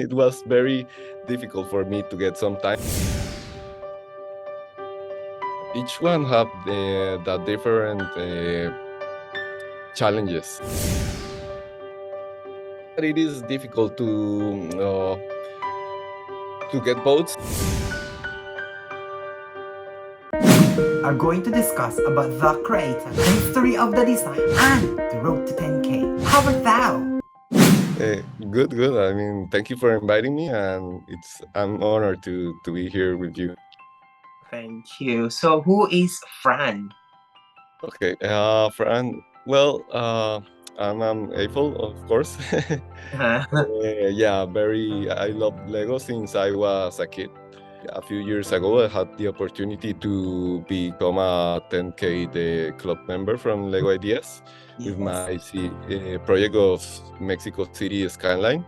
It was very difficult for me to get some time. Each one have the different challenges. It is difficult to get votes. Are going to discuss about the creator, the history of the design, and the road to 10K. How about thou? Good, good. I mean, thank you for inviting me, and I'm honored to be here with you. Thank you. So, who is Fran? Okay, Fran. Well, I'm Eiffel, of course. Yeah, I love Lego since I was a kid. A few years ago, I had the opportunity to become a 10K the club member from Lego Ideas with my project of Mexico City skyline.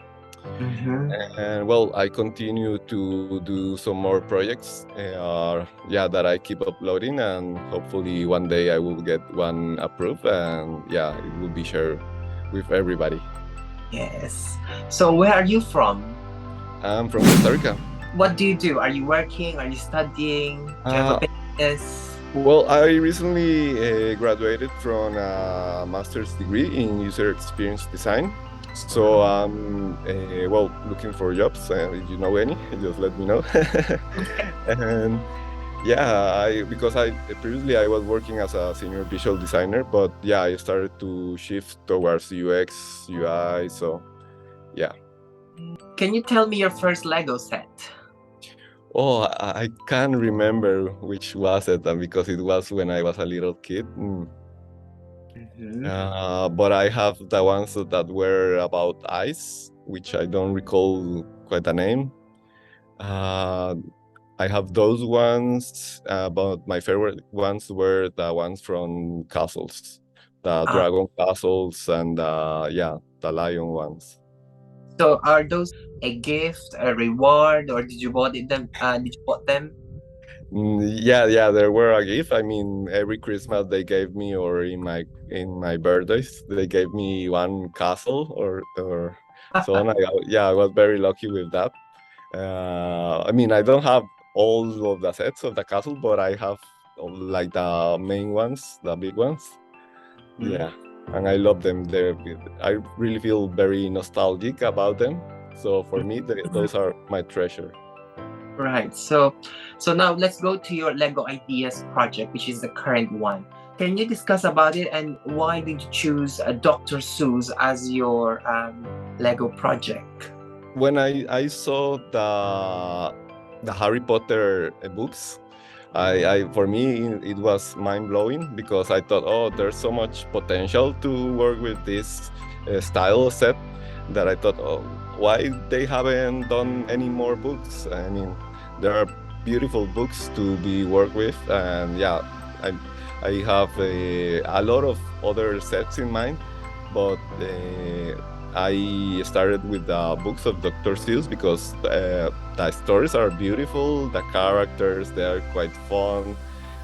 And well, I continue to do some more projects, that I keep uploading, and hopefully one day I will get one approved, and yeah, it will be shared with everybody. Yes. So, where are you from? I'm from Costa Rica. What do you do? Are you working? Are you studying? Do you have a business? Well, I recently graduated from a master's degree in user experience design. So I'm looking for jobs. If you know any, just let me know. And yeah, because I previously I was working as a senior visual designer, but yeah, I started to shift towards UX, UI. So yeah. Can you tell me your first Lego set? Oh, I can't remember which was it, because it was when I was a little kid. But I have the ones that were about ice, which I don't recall quite the name. I have those ones, but my favorite ones were the ones from castles, the dragon castles, and the lion ones. So, are those a gift, a reward, or did you bought them? Did you bought them? Yeah, there were a gift. I mean, every Christmas they gave me, or in my birthdays, they gave me one castle or so on. I was very lucky with that. I mean, I don't have all of the sets of the castle, but I have like the main ones, the big ones. Yeah, and I love them. I really feel very nostalgic about them. So for me, those are my treasure. Right. So now let's go to your Lego Ideas project, which is the current one. Can you discuss about it and why did you choose Dr. Seuss as your Lego project? When I saw the Harry Potter books, I for me it was mind blowing, because I thought, oh, there's so much potential to work with this style set, that I thought, oh, why they haven't done any more books? I mean, there are beautiful books to be worked with, and yeah, I have a lot of other sets in mind, but I started with the books of Dr. Seuss because the stories are beautiful, the characters, they are quite fun,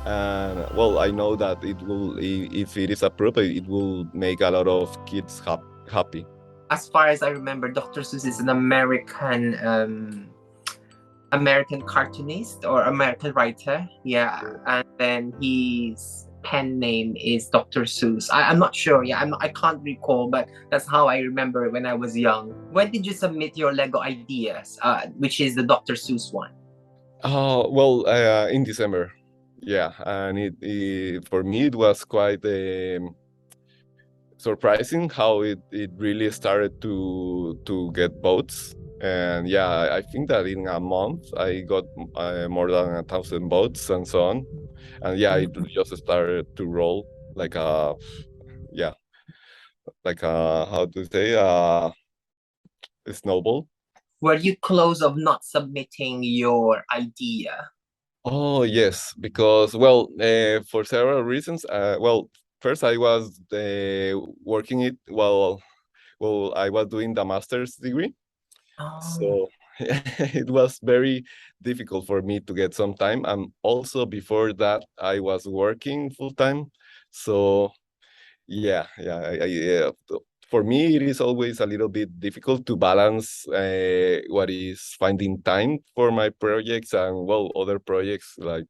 and well, I know that it will, if it is approved, it will make a lot of kids happy. As far as I remember, Dr. Seuss is an American cartoonist or American writer. Yeah, and then his pen name is Dr. Seuss. I'm not sure. Yeah, I can't recall, but that's how I remember it when I was young. When did you submit your Lego Ideas, which is the Dr. Seuss one? Oh, well, in December. Yeah, and for me it was quite surprising how it really started to get votes. And yeah, I think that in a month I got more than 1,000 votes and so on. And yeah, it just started to roll like a how to say, a snowball. Were you close of not submitting your idea? Oh yes, because well, for several reasons. Well, first I was working it while I was doing the master's degree. So it was very difficult for me to get some time. And also before that, I was working full time. So yeah. for me, it is always a little bit difficult to balance what is finding time for my projects and well, other projects like,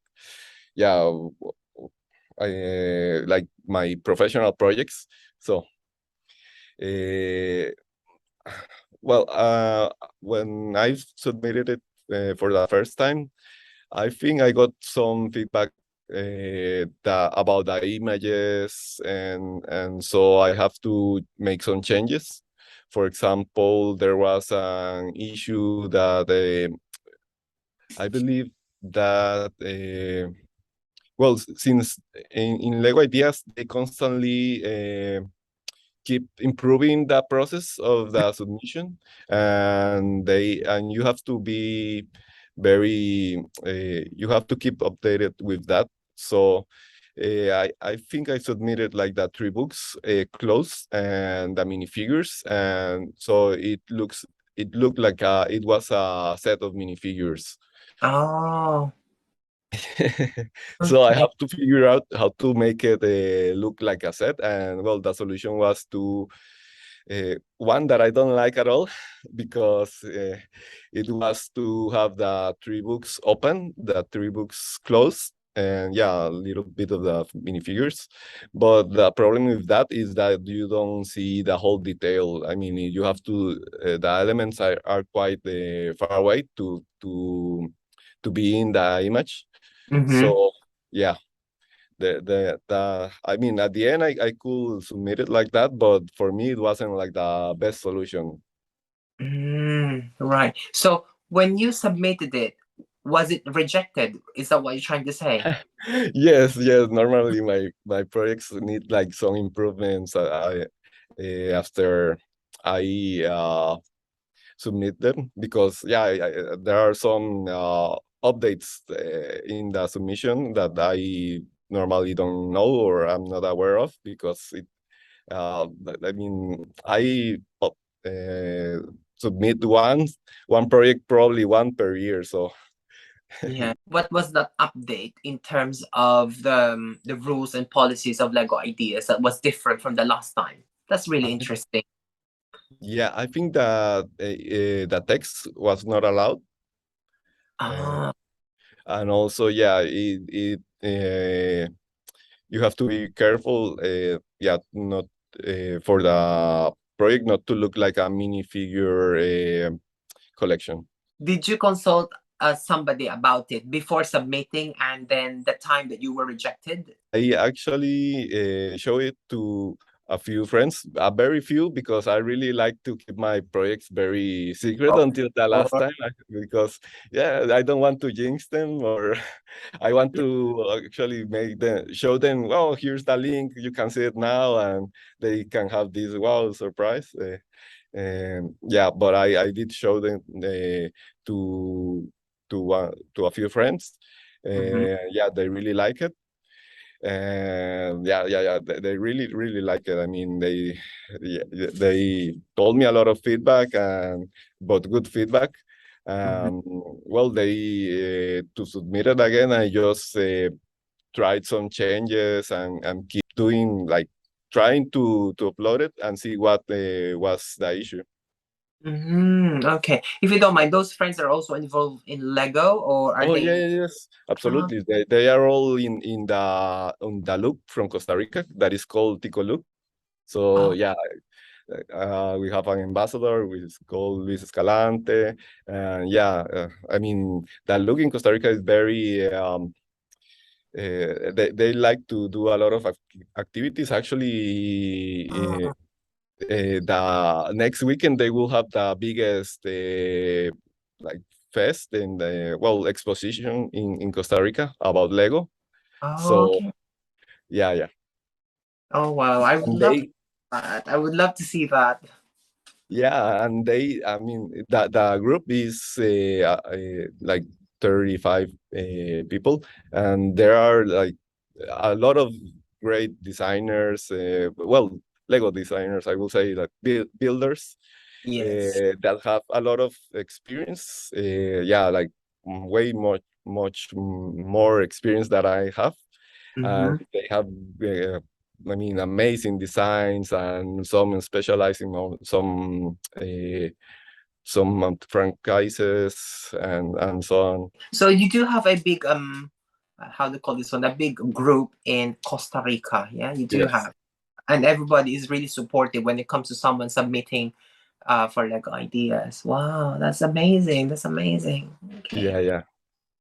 yeah, like my professional projects. So, uh, well, when I submitted it for the first time, I think I got some feedback about the images, and so I have to make some changes. For example, there was an issue that I believe that well, since in Lego Ideas they constantly keep improving the process of the submission, and you have to be very you have to keep updated with that. So I think I submitted like the three books close and the minifigures, and so it looked like it was a set of minifigures. Oh, So I okay. have to figure out how to make it look like a set, and well, the solution was to one that I don't like at all because it was to have the three books open, the three books closed, and yeah, a little bit of the minifigures. But the problem with that is that you don't see the whole detail. I mean, you have to the elements are quite far away to be in the image. Mm-hmm. So yeah, the I mean at the end I could submit it like that, but for me it wasn't like the best solution. Right. So when you submitted it, was it rejected? Is that what you're trying to say? Yes, normally my projects need like some improvements after I submit them, because yeah, there are some updates in the submission that I normally don't know or I'm not aware of, because I mean, I submit one project, probably one per year. So Yeah. What was that update in terms of the rules and policies of Lego Ideas that was different from the last time? That's really interesting. yeah, I think that the text was not allowed, uh, Ah, and also yeah, you have to be careful, yeah, not for the project not to look like a minifigure collection. did you consult somebody about it before submitting and then the time that you were rejected? I actually show it to a few friends, a very few, because I really like to keep my projects very secret Of until the last course. time, because yeah, I don't want to jinx them, or I want to actually make them show them. Well, here's the link. You can see it now, and they can have this wow surprise. And yeah, but I did show them to a few friends. Mhm. Yeah, they really like it, and yeah, they really like it. I mean, yeah, they told me a lot of feedback, and but good feedback. Mhm. Well, they to submit it again, I just tried some changes and keep doing, like, trying to upload it and see what was the issue. Okay. If you don't mind, those friends are also involved in Lego, or are Oh yeah, they? yes, Uh, absolutely. They are all in the on the look from Costa Rica that is called Tico Look. So oh, yeah, we have an ambassador who is called Luis Escalante, and yeah, I mean the look in Costa Rica is very. They like to do a lot of activities. Actually, oh, the next weekend they will have the biggest like fest and well, exposition in Costa Rica about Lego. So okay. yeah, Oh wow, I would and love to see they that. I would love to see that. yeah, and they, I mean, the group is like 35 people, and there are like a lot of great designers, well, Lego designers, I will say, like builders Yes. that have a lot of experience. Yeah, like way much more experience that I have, and Mm-hmm. they have I mean, amazing designs, and some specializing on some franchises and so on. So you do have a big how do you call this one? A big group in Costa Rica. Yeah, you do Yes. have, and everybody is really supportive when it comes to someone submitting for Lego ideas. Wow, that's amazing. That's amazing. Yeah, Okay. yeah.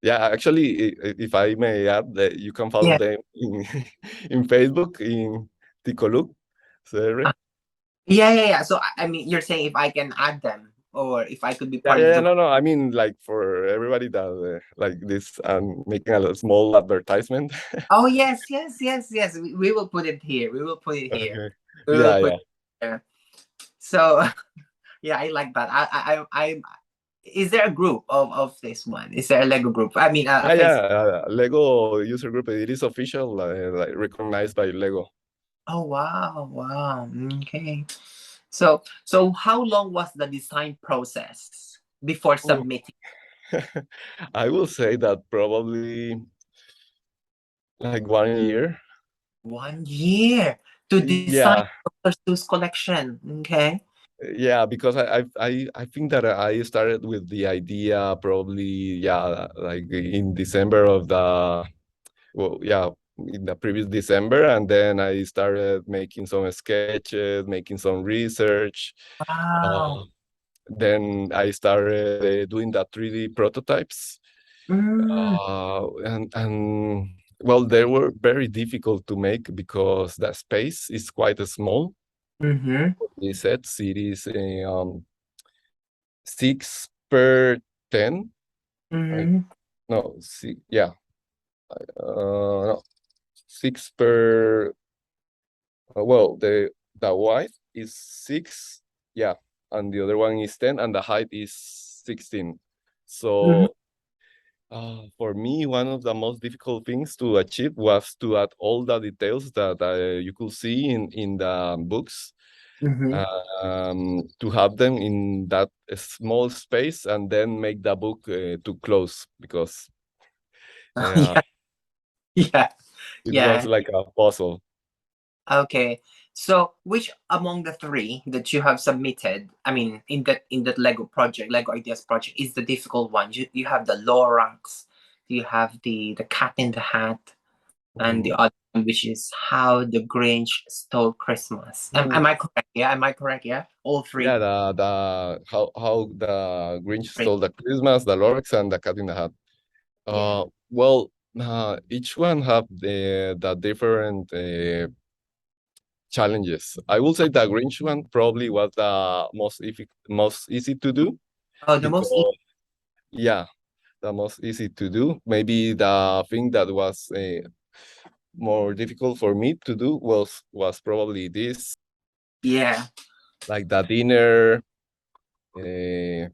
Yeah, actually, if I may add, that you can follow Yeah. them in in Facebook in Ticoluk, Uh, Serre. yeah. So I mean, you're saying if I can add them or if I could be Yeah, part yeah, of yeah, the. no, no. I mean, like for everybody that like this, making a small advertisement. Oh yes. We will put it here. We will put it here. Okay. We will Yeah, put yeah, it here. So yeah, I like that. I is there a group of this one? Is there a Lego group? I mean, a yeah, yeah. face. Lego user group. It is official, like recognized by Lego. Oh wow. Okay. So how long was the design process before Oh. submitting? I will say that probably like 1 year. 1 year to design Yeah, Dr. Seuss collection. Okay. yeah, because I think that I started with the idea probably, yeah, like in December of the, well, yeah, in the previous December, and then I started making some sketches, making some research. Wow. Uh, then I started doing the 3D prototypes, Mm, and well, they were very difficult to make because the space is quite small. mm-hmm. The sets, it is 6 per 10. I Mm-hmm. no six, yeah, no, 6 per. Well, the width is 6, yeah, and the other one is 10, and the height is 16. Mm-hmm. So for me, one of the most difficult things to achieve was to add all the details that you could see in the books, Mm-hmm. to have them in that small space, and then make the book to close, because uh, Yeah. Yeah. it was Yeah. like a puzzle. Okay. So, which among the three that you have submitted, I mean, in that Lego project, Lego Ideas project, is the difficult one? You have the Lorax, you have the Cat in the Hat, and the Mhm. other one, which is How the Grinch Stole Christmas. Am Mhm. I correct? Yeah. Am I correct? Yeah. All Yeah, three. the how the Grinch Great. stole the Christmas, the Lorax, and the Cat in the Hat. Yeah. Well, each one have the different challenges. I will say the Grinch one probably was the most easy to do, Oh, the most. because yeah, the most easy to do. Maybe the thing that was more difficult for me to do was probably this, Yeah. like the dinner uh,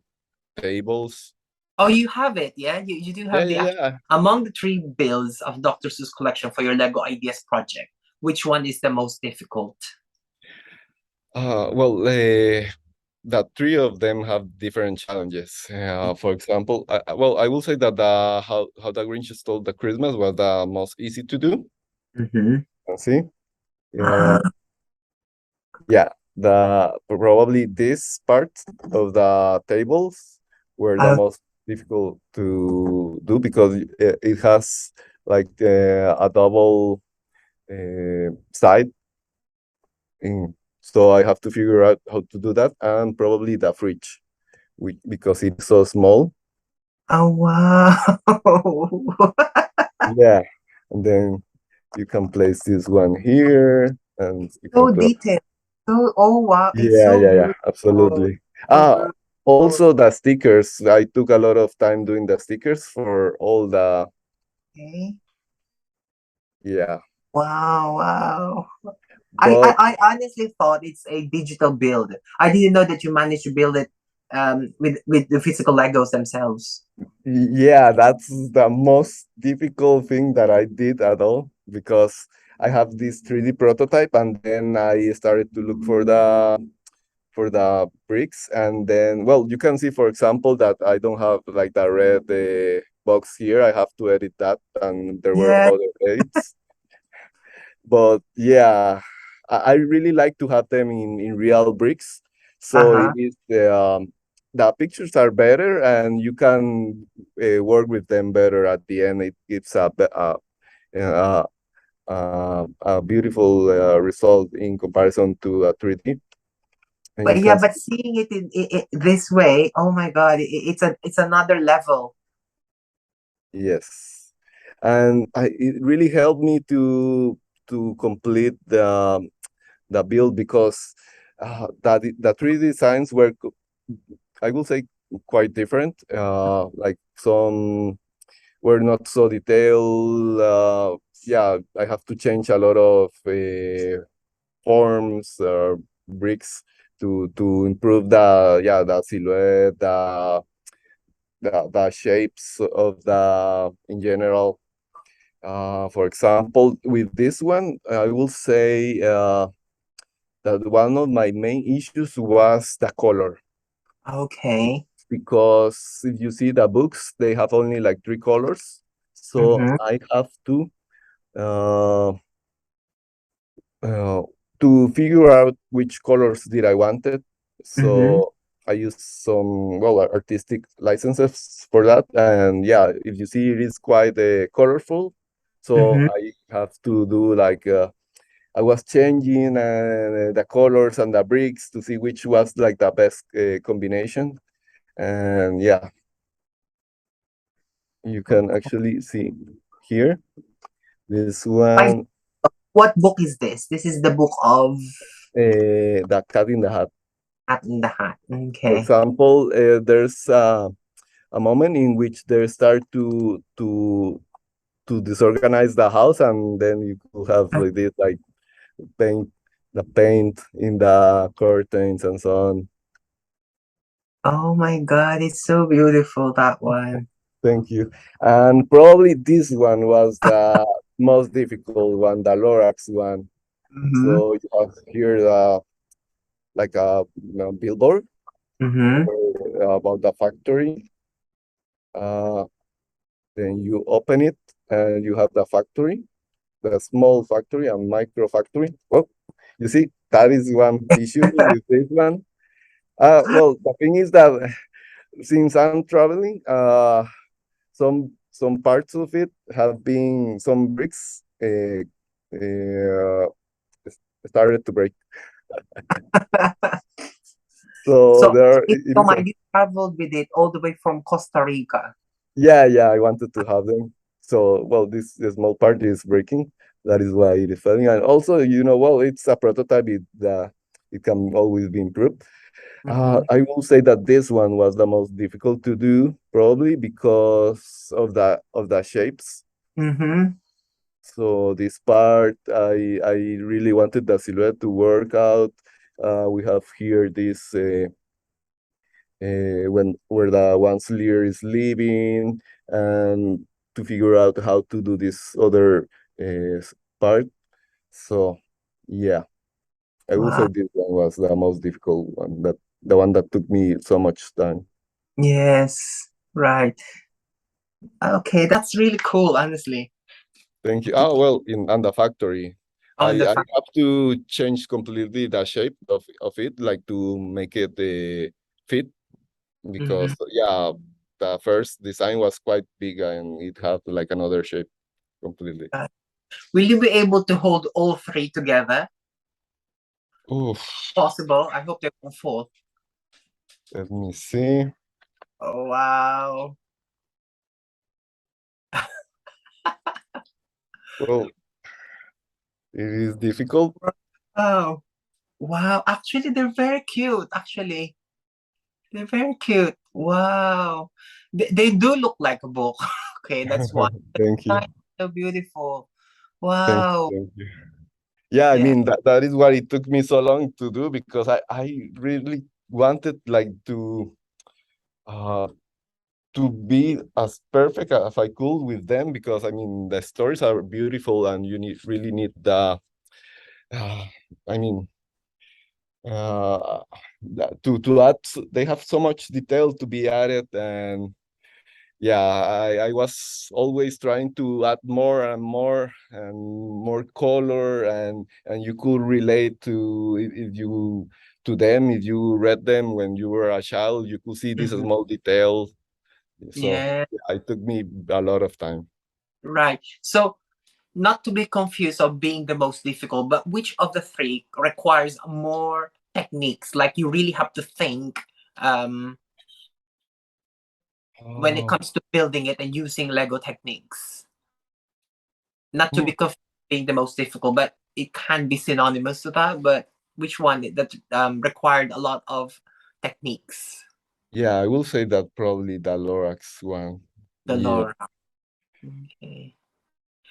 tables. Oh, you have it. Yeah. You do Yeah, have yeah, the yeah. among the three builds of Dr. Seuss collection for your Lego Ideas project. Which one is the most difficult? Well, the three of them have different challenges. For example, well, I will say that the how the Grinch stole the Christmas was the most easy to do. Mm-hmm. See, uh, yeah, the probably this part of the tables were the Uh, most difficult to do, because it has like a double side, so I have to figure out how to do that, and probably the fridge, because it's so small. oh wow. Yeah, and then you can place this one here, and you can So put. detailed. So oh wow, it's Yeah, so yeah, yeah, beautiful. absolutely. So Ah, beautiful. also the stickers. I took a lot of time doing the stickers for all the. Okay. Yeah, Wow. but I honestly thought it's a digital build. I didn't know that you managed to build it with the physical Legos themselves. yeah, that's the most difficult thing that I did at all, because I have this 3D prototype, and then I started to look for the bricks, and then, well, you can see, for example, that I don't have like the red box here. I have to edit that, and there were Yeah. other edits. but yeah, I really like to have them in real bricks. So it Uh-huh. is the pictures are better, and you can work with them better at the end. It gives uh, a beautiful result in comparison to a 3D. And But you yeah, can but seeing it in this way, oh my God, it's another level. yes, and it really helped me to complete the build because the three designs were, I will say, quite different. Like some were not so detailed. Yeah, I have to change a lot of forms or bricks to improve the silhouette, the shapes of the in general. For example, with this one, I will say that one of my main issues was the color, Okay. because if you see the books, they have only like three colors. So Mm-hmm. I have uh, uh, to figure out which colors did I wanted. Mm-hmm. So I used some, well, artistic licenses for that. And yeah, if you see, it is quite colorful. So Mm-hmm. I have to do like I was changing the colors and the bricks to see which was like the best combination. And yeah, you can actually see here this By one, what book is this? This is the book of the cat in the hat. Cat in the Hat. For Okay. example, there's a moment in which they start to disorganize the house, and then you could have like this like paint the paint in the curtains and so on. Oh my God, it's so beautiful, that one. Thank you. And probably this one was the most difficult one, the Lorax one. Mm-hmm. So you have here like a, billboard Mm-hmm. about the factory. Uh, then you open it and you have the factory, the small factory and micro factory. Well, you see, that is one issue with this one. Well, the thing is that since I'm traveling, some parts of it have been some bricks uh, started to break. So So, there, if it you don't is a mind, you traveled with it all the way from Costa Rica. yeah. I wanted to have them. So well, this small part is breaking. That is why it is failing. And also, well, it's a prototype. It can always be improved. Mm-hmm. I will say that this one was the most difficult to do, probably because of the shapes. Mm-hmm. So this part, I really wanted the silhouette to work out. We have here this when where the one slayer is leaving, and to figure out how to do this other part. So yeah, I will say Wow. this one was the most difficult one, that the one that took me so much time. Yes. Right. Okay, that's really cool, honestly. Thank you. Oh, well, in on the factory, On the I fact. have to change completely the shape of it, like to make it fit, Mm-hmm. because yeah, the first design was quite big and it had like another shape completely. Will you be able to hold all three together? Oof, Possible. I hope they won't fall. let me see. Oh, wow. Well, it is difficult. Oh, wow. Actually, they're very cute. Actually, they're very cute. Wow. They do look like a book. Okay, that's why. Thank you. So beautiful. Thank you. Wow. Thank you. Yeah, I Yeah. mean that is what it took me so long to do, because I really wanted like uh to be as perfect as I could with them, because I mean the stories are beautiful and you really need the uh, I mean to add they have so much detail to be added, and yeah, I was always trying to add more and more color, and you could relate to if you to them if you read them when you were a child, you could see this Mhm. small detail. So Yeah, yeah, it took me a lot of time. right. So, not to be confused of being the most difficult, but which of the three requires more techniques? Like you really have to think um, when it Oh, comes to building it and using Lego techniques. Not to hmm. be confused being the most difficult, but it can be synonymous to that. But which one that required a lot of techniques? Yeah, I will say that probably the Lorax one. The Yeah. Laura. Okay.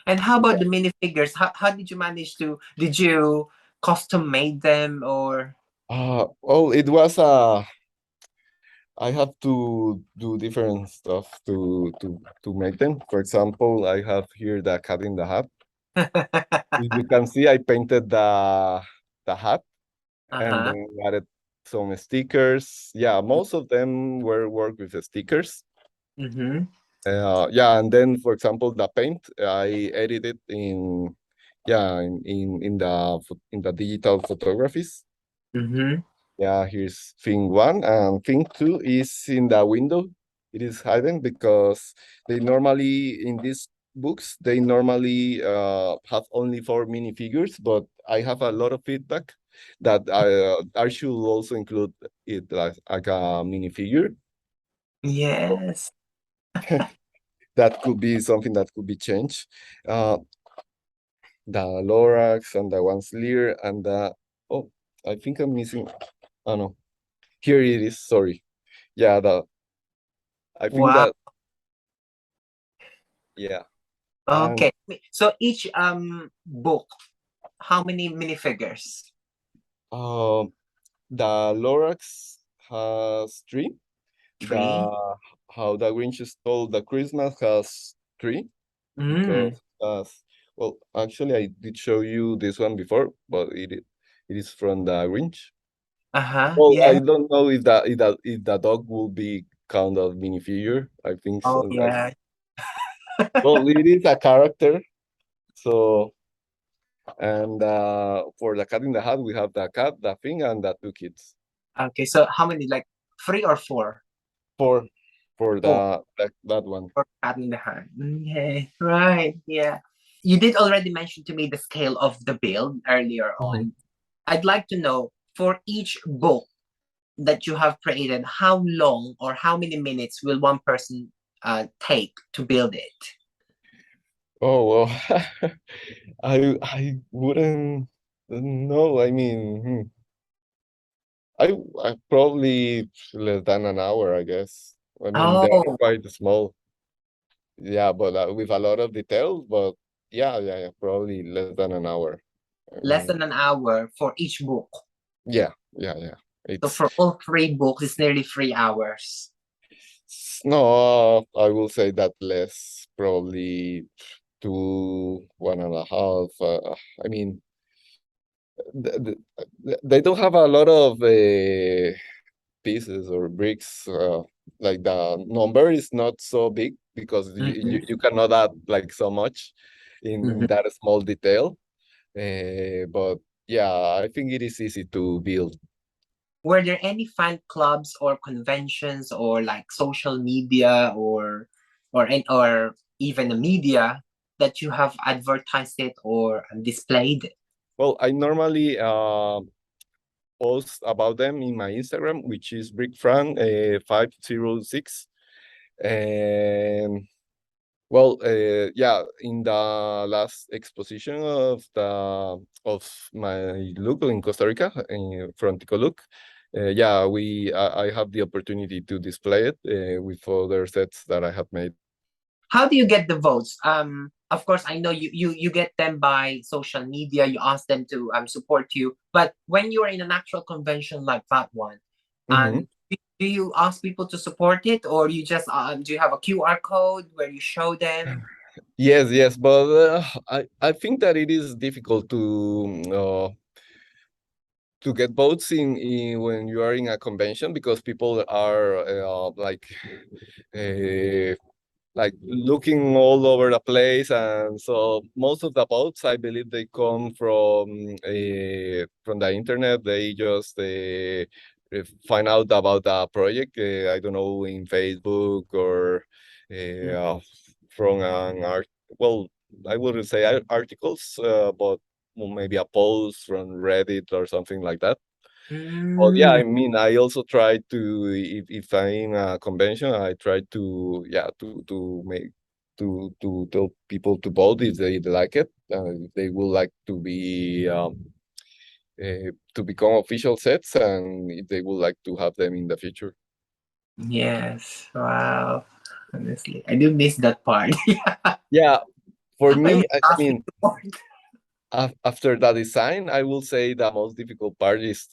And how about the minifigures? How did you manage to? Did you custom made them or? Oh, it was I have to do different stuff to make them. For example, I have here the cat in the hat. If you can see, I painted the hat and Uh-huh. then added some stickers. Yeah, most of them were work with the stickers. Mm-hmm. Yeah, and then for example, the paint I edited in yeah in the digital photographies. Mm-hmm. Yeah, here's thing one, and thing two is in the window. It is hidden because they normally in these books they normally have only four minifigures, but I have a lot of feedback that I should also include it like a minifigure. Yes. That could be something that could be changed. Uh, the Lorax and the One Lear and the oh, I think I'm missing. Oh no, here it is. Sorry. Yeah, the I think Wow. that yeah, and Okay. So each book, how many minifigures? um the Lorax has three. Three. The How the Grinch Stole the Christmas has three Mm. because well actually I did show you this one before, but it is from the Grinch. Uh-huh. Well, I Yeah. don't know if the dog will be count as minifigure. I think Oh so. yeah. Well, it is a character. So and for the cat in the hat, we have the cat, the thing, and the two kids. Okay. So how many? Like three or four? For for Four. that one. Or cat in the hand. Okay. Right. Yeah. You did already mention to me the scale of the build earlier Mhm. on. I'd like to know for each book that you have created, how long or how many minutes will one person take to build it? Oh well, I wouldn't know. I mean, I probably less than an hour, I guess. I mean, they're Oh, quite small. Yeah, but with a lot of details. But yeah, probably less than an hour. less Um, than an hour for each book. yeah. So It's for all three books, it's nearly 3 hours. no, I will say that less, probably two, 1.5. I mean, they don't have a lot of pieces or bricks. Like the number is not so big because Mhm, you cannot add like so much in mhm. that small detail. But yeah, I think it is easy to build. Were there any fan clubs or conventions or like social media or even the media that you have advertised it or displayed? Well, I normally post about them in my Instagram, which is brickfran 506. And well, yeah, in the last exposition of my look in Costa Rica, from Tico Look, yeah, I have the opportunity to display it with other sets that I have made. How do you get the votes? Of course, I know you get them by social media. You ask them to support you, but when you're in an actual convention like that one, Mhm. do you ask people to support it, or you just do you have a QR code where you show them? Yes, but I think that it is difficult to get votes in when you are in a convention because people are like uh, like looking all over the place, and so most of the boats, I believe, they come from the internet. They just find out about the project. I don't know, in Facebook or uh, from an art. Well, I wouldn't say articles, but maybe a post from Reddit or something like that. Well, yeah, Mm, I mean, I also try to, if I'm in a convention, I try to, yeah, to make, to tell people to vote if they like it, if they would like to become official sets, and if they would like to have them in the future. yes. Wow. Honestly, I do miss that part. Yeah. Yeah, for I miss me, I asking mean, support. after the design, I will say the most difficult part is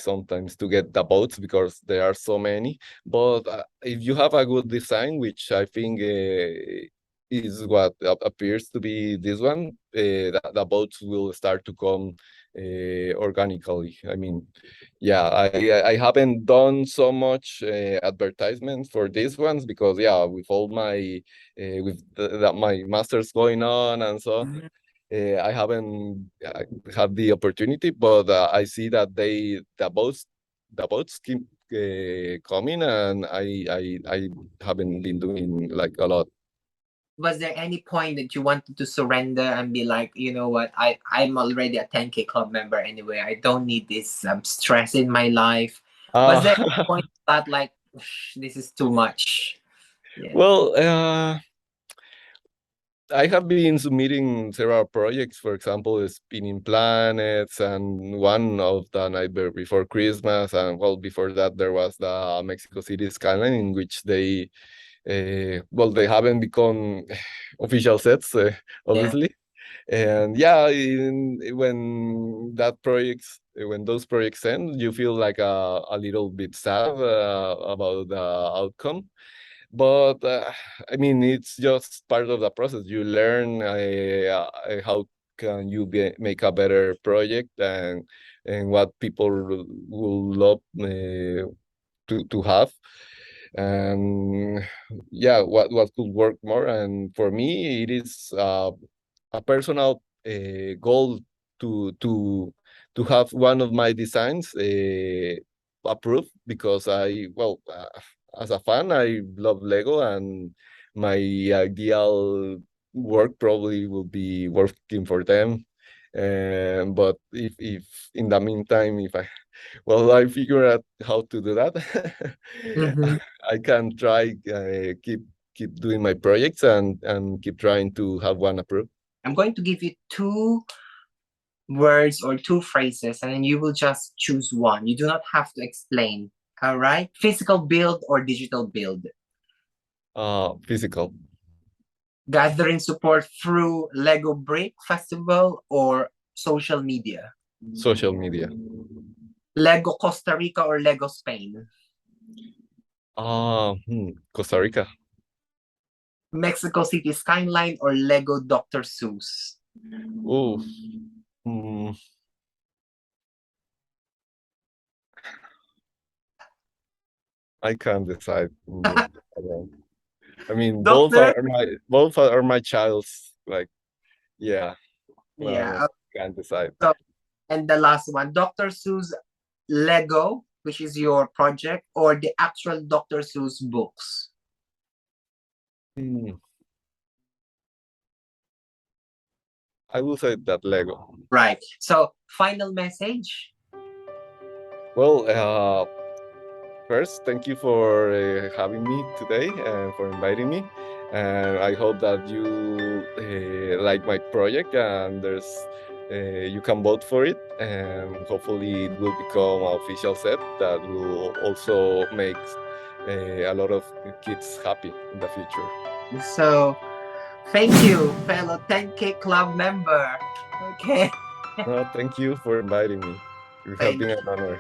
sometimes to get the boats because there are so many. But if you have a good design, which I think is what appears to be this one, the boats will start to come organically. I mean, yeah, I haven't done so much advertisement for these ones because yeah, with all my my masters going on and so on, I haven't had the opportunity, but I see that the boats keep coming, and I haven't been doing like a lot. Was there any point that you wanted to surrender and be like, you know what, I'm already a 10K club member anyway. I don't need this stress in my life. Was there any Uh, point that like, this is too much? Yeah. well, I have been submitting several projects, for example, spinning planets, and one of the night before Christmas, and well, before that there was the Mexico City skyline, in which well, they haven't become official sets, Yeah. obviously. And yeah, when those projects end, you feel like a little bit sad about the outcome. But I mean, it's just part of the process. You learn how can you make a better project, and what people will love to have, and yeah, what could work more. And for me, it is a personal goal to have one of my designs approved, because as a fan, I love Lego, and my ideal work probably will be working for them. But if in the meantime, if I figure out how to do that, Hmm. I can try keep doing my projects, and keep trying to have one approved. I'm going to give you two words or two phrases, and then you will just choose one. You do not have to explain. All right. Physical build or digital build. Physical. Gathering support through Lego Brick Festival or social media. Social media. Lego Costa Rica or Lego Spain. Costa Rica. Mexico City skyline or Lego Dr. Seuss. Oh, mm, I can't decide. I mean, Dr. both are my child's. Like, yeah, Yeah. can't decide. So, and the last one, Dr. Seuss Lego, which is your project, or the actual Dr. Seuss books. Hmm, I will say that Lego. Right. So, final message. Well, first, thank you for having me today and for inviting me. And I hope that you like my project, and you can vote for it. And hopefully, it will become an official set that will also make a lot of kids happy in the future. So, thank you, fellow 10K Club member. Okay. No, thank you for inviting me. It has Thank been you. an honor.